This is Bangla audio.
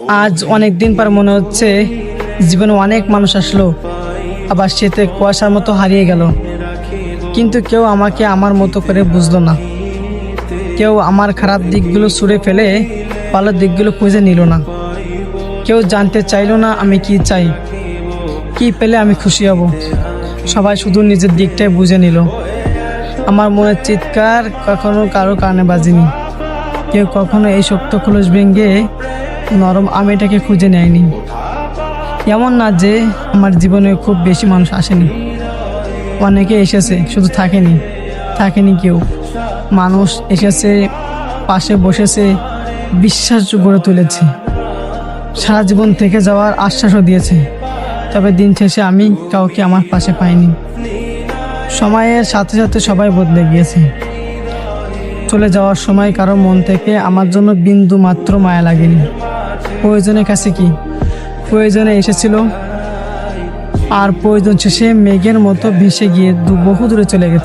আজ অনেক দিন পর মনে হচ্ছে জীবনে অনেক মানুষ আসলো, আবার শীতে কুয়াশার মতো হারিয়ে গেল। কিন্তু কেউ আমাকে আমার মতো করে বুঝলো না। কেউ আমার খারাপ দিকগুলো ছুঁড়ে ফেলে ভালো দিকগুলো খুঁজে নিল না। কেউ জানতে চাইলো না আমি কি চাই, কি পেলে আমি খুশি হব। সবাই শুধু নিজের দিকটাই বুঝে নিল। আমার মনের চিৎকার কখনো কারো কানে বাজেনি। কেউ কখনো এই শক্ত খোলস ভেঙে নরম আমিটাকে খুঁজে নেয়নি। এমন না যে আমার জীবনে খুব বেশি মানুষ আসেনি, অনেকে এসেছে, শুধু থাকেনি কেউ। মানুষ এসেছে, পাশে বসেছে, বিশ্বাস গড়ে তুলেছে, সারা জীবন থেকে যাওয়ার আশ্বাসও দিয়েছে। তবে দিন শেষে আমি কাউকে আমার পাশে পাইনি। সময়ের সাথে সাথে সবাই বদলে গিয়েছে। চলে যাওয়ার সময় কারো মন থেকে আমার জন্য বিন্দু মাত্র মায়া লাগেনি। প্রয়োজনের কাছে কি, প্রয়োজনে এসেছিল, আর প্রয়োজন শেষে মেঘের মতো ভেসে গিয়ে বহু দূরে চলে গেছে।